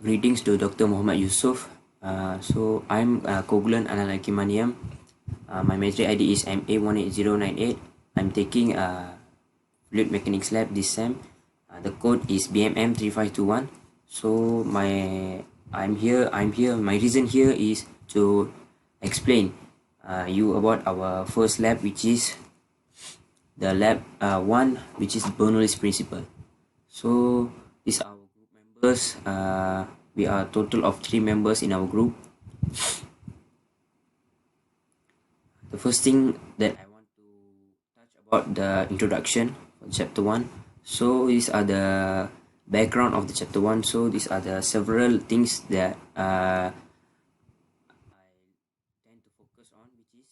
Greetings to Dr. Muhammad Yusuf. So I'm Kogulan Analakimaniam. My metric ID is MA18098. I'm taking fluid mechanics lab this sem. The code is BMM3521. So I'm here. My reason here is to explain you about our first lab, which is the lab 1, which is Bernoulli's principle. So these are our group members. We are a total of 3 members in our group. The first thing that I want to touch about the introduction for chapter 1. So these are the background of the chapter 1. So these are the several things that I tend to focus on, which is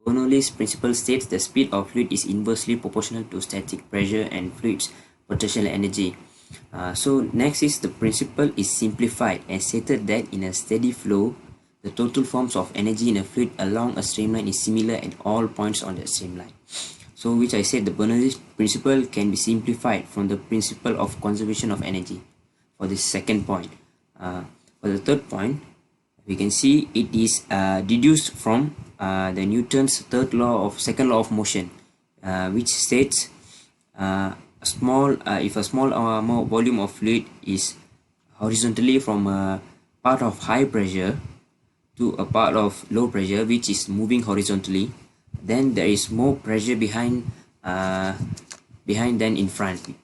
Bernoulli's principle states the speed of fluid is inversely proportional to static pressure and fluid's potential energy. So next is the principle is simplified and stated that in a steady flow, the total forms of energy in a fluid along a streamline is similar at all points on the streamline. So which I said the Bernoulli principle can be simplified from the principle of conservation of energy for the second point. For the third point, we can see it is deduced from the Newton's second law of motion, which states if a small volume of fluid is horizontally from a part of high pressure to a part of low pressure, which is moving horizontally, then there is more pressure behind than in front.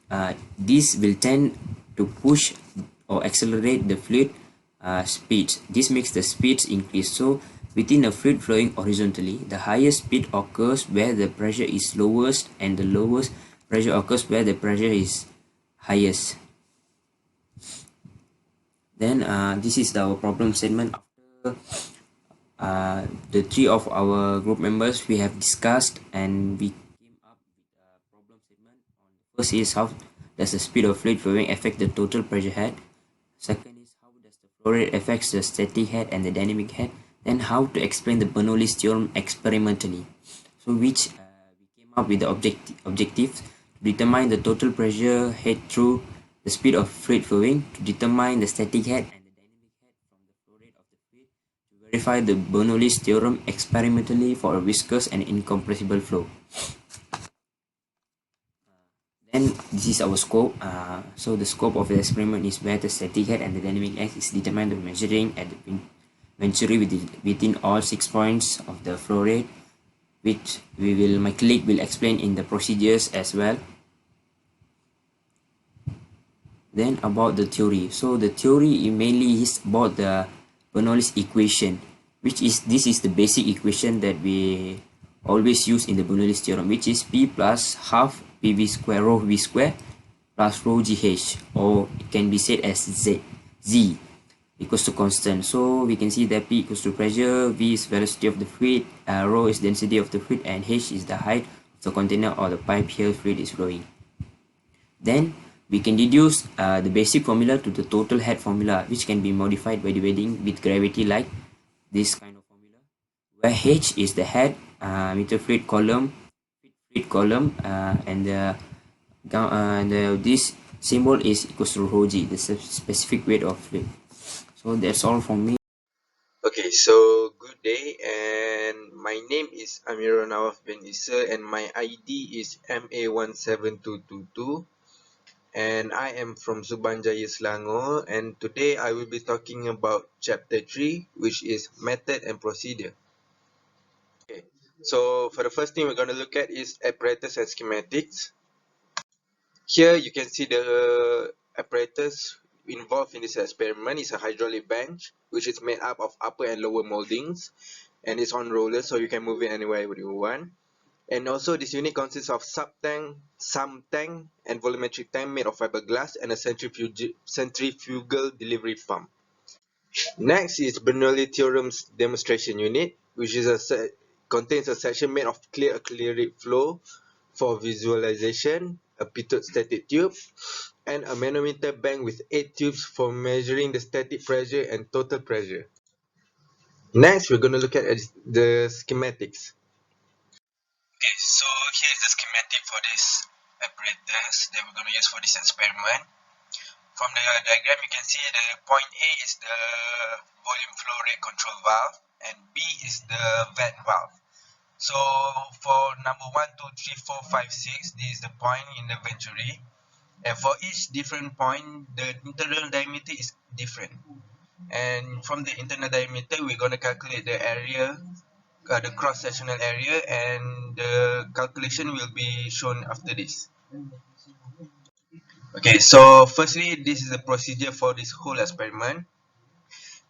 This will tend to push or accelerate the fluid speeds. This makes the speeds increase. So within a fluid flowing horizontally, the highest speed occurs where the pressure is lowest, and the lowest pressure occurs where the pressure is highest. Then this is our problem statement. After the 3 of our group members, we have discussed and we came up with a problem statement. On the first is how does the speed of fluid flowing affect the total pressure head. Second is how does the flow rate affects the static head and the dynamic head. Then how to explain the Bernoulli's theorem experimentally. So which we came up with the objective to determine the total pressure head through the speed of fluid flowing, to determine the static head and the dynamic head from the flow rate of the fluid, to verify the Bernoulli's theorem experimentally for a viscous and incompressible flow. Then this is our scope. So the scope of the experiment is where the static head and the dynamic head is determined by measuring at the venturi within all 6 points of the flow rate, which my colleague will explain in the procedures as well. Then about the theory. So the theory mainly is about the Bernoulli's equation, this is the basic equation that we always use in the Bernoulli's theorem, which is P plus half PV square rho V square plus rho GH, or it can be said as Z equals to constant. So we can see that P equals to pressure, V is velocity of the fluid, rho is density of the fluid, and H is the height of the container or the pipe here fluid is flowing. Then we can deduce the basic formula to the total head formula, which can be modified by dividing with gravity like this kind of formula, where H is the head meter fluid column, and this symbol is equals to rho g, the specific weight of fluid. So that's all from me. Okay, so good day, and my name is Amirul Nawaf bin Isa, and my ID is MA17222, and I am from Subanjaya, Selangor, and today I will be talking about chapter 3, which is method and procedure. Okay, so for the first thing we're going to look at is apparatus and schematics. Here you can see the apparatus involved in this experiment is a hydraulic bench, which is made up of upper and lower moldings, and it's on rollers, so you can move it anywhere you want. And also this unit consists of sub-tank, sump tank, and volumetric tank made of fiberglass, and a centrifugal delivery pump. Next is Bernoulli theorem's demonstration unit, which is contains a section made of clear acrylic flow for visualization, a pitot static tube, and a manometer bank with 8 tubes for measuring the static pressure and total pressure. Next, we're going to look at the schematics. Okay, so here is the schematic for this apparatus that we're going to use for this experiment. From the diagram, you can see the point A is the volume flow rate control valve, and B is the vent valve. So for number 1, 2, 3, 4, 5, 6, this is the point in the venturi. And for each different point, the internal diameter is different. And from the internal diameter, we're going to calculate the area, the cross-sectional area, and the calculation will be shown after this. Okay, so firstly, this is the procedure for this whole experiment.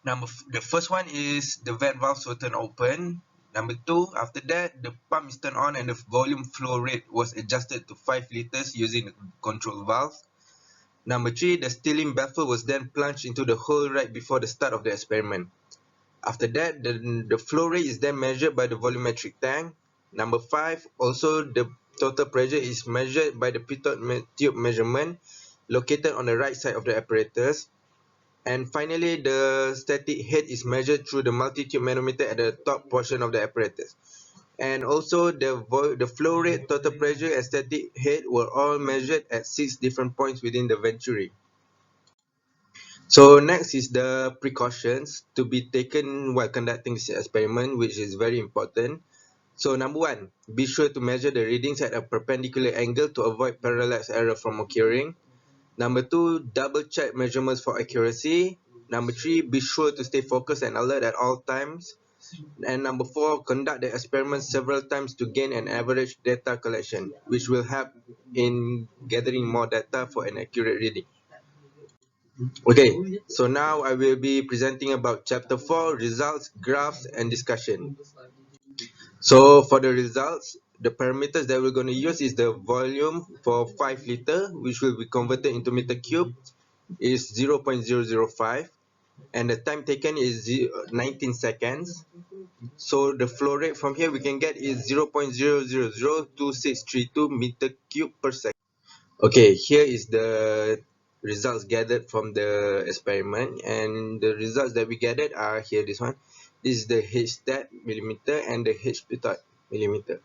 The first one is the vent valves will turn open. Number two, after that, the pump is turned on and the volume flow rate was adjusted to 5 liters using the control valve. Number three, the stirling baffle was then plunged into the hole right before the start of the experiment. After that, the flow rate is then measured by the volumetric tank. Number five, also the total pressure is measured by the pitot tube measurement located on the right side of the apparatus. And finally, the static head is measured through the multi-tube manometer at the top portion of the apparatus. And also the flow rate, total pressure, and static head were all measured at 6 different points within the venturi. So next is the precautions to be taken while conducting this experiment, which is very important. So number one, be sure to measure the readings at a perpendicular angle to avoid parallax error from occurring. Number two, double check measurements for accuracy. Number three, be sure to stay focused and alert at all times. And number four, conduct the experiment several times to gain an average data collection, which will help in gathering more data for an accurate reading. Okay, so now I will be presenting about chapter 4, results, graphs, and discussion. So for the results, the parameters that we're going to use is the volume for 5 liter, which will be converted into meter cube, is 0.005, and the time taken is 19 seconds. So the flow rate from here we can get is 0.0002632 meter cube per second. Okay, here is the results gathered from the experiment, and the results that we gathered are here. This one, this is the H stat millimeter and the H pitot millimeter.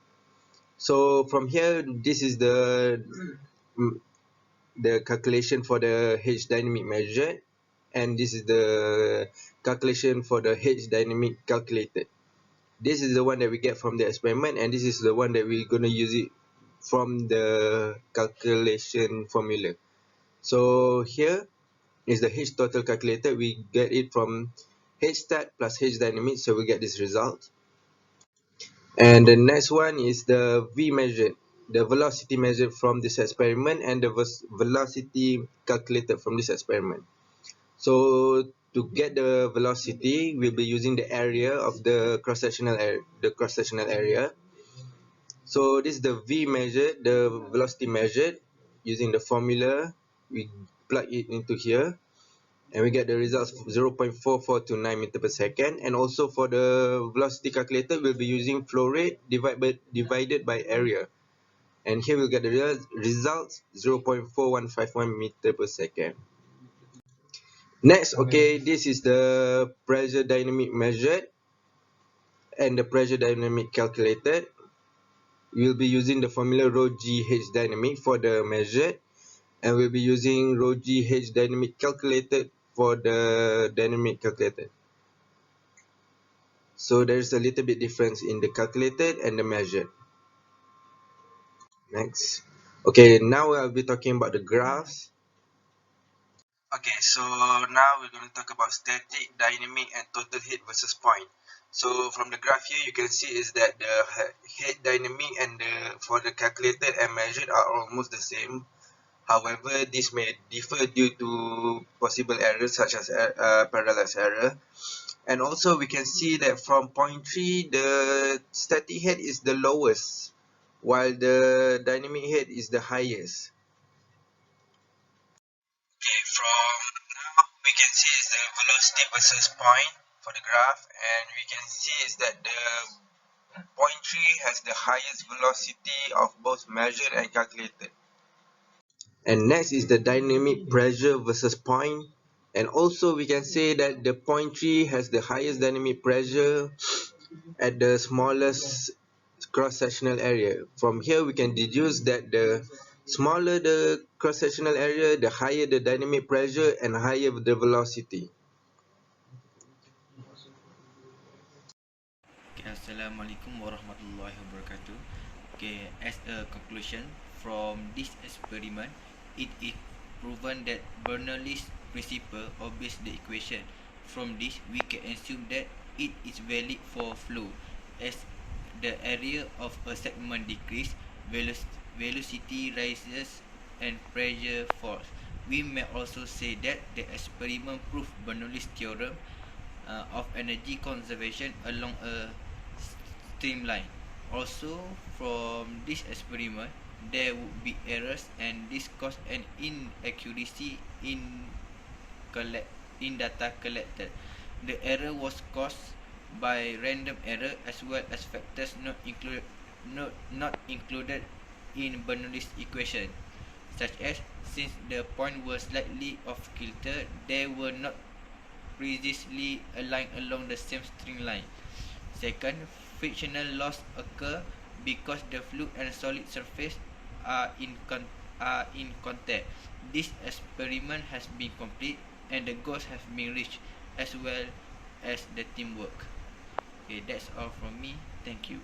So from here, this is the calculation for the H dynamic measured, and this is the calculation for the H dynamic calculated. This is the one that we get from the experiment, and this is the one that we're gonna use it from the calculation formula. So here is the H total calculated. We get it from H stat plus H dynamic, so we get this result. And the next one is the V measured, the velocity measured from this experiment, and the velocity calculated from this experiment. So to get the velocity, we'll be using the area of the cross-sectional area. So this is the V measured, the velocity measured using the formula. We plug it into here, and we get the results 0.4429 meter per second. And also for the velocity calculator, we'll be using flow rate divided by area. And here we'll get the results 0.4151 meter per second. Next, okay, this is the pressure dynamic measured and the pressure dynamic calculated. We'll be using the formula rho g h dynamic for the measured, and we'll be using rho g h dynamic calculated for the dynamic calculated. So there's a little bit difference in the calculated and the measured. Next. Okay, now I'll be talking about the graphs. Okay, so now we're going to talk about static, dynamic, and total head versus point. So from the graph here, you can see is that the head dynamic and for the calculated and measured are almost the same. However, this may differ due to possible errors such as parallax error. And also we can see that from point 3, the static head is the lowest, while the dynamic head is the highest. Okay, from now we can see is the velocity versus point for the graph, and we can see is that the point 3 has the highest velocity of both measured and calculated. And next is the dynamic pressure versus point, and also we can say that the point 3 has the highest dynamic pressure at the smallest cross-sectional area. From here we can deduce that the Smaller the cross-sectional area, the higher the dynamic pressure and higher the velocity. Okay, Assalamualaikum warahmatullahi wabarakatuh. Okay, as a conclusion from this experiment, it is proven that Bernoulli's principle obeys the equation. From this, we can assume that it is valid for flow, as the area of a segment decreases, velocity rises, and pressure falls. We may also say that the experiment proved Bernoulli's theorem of energy conservation along a streamline. Also, from this experiment, there would be errors, and this caused an inaccuracy in data collected. The error was caused by random error as well as factors not included in Bernoulli's equation, such as since the points were slightly off kilter, they were not precisely aligned along the same string line. Second, frictional loss occur because the fluid and solid surface are in contact. This experiment has been complete and the goals have been reached, as well as the teamwork. Okay, that's all from me. Thank you.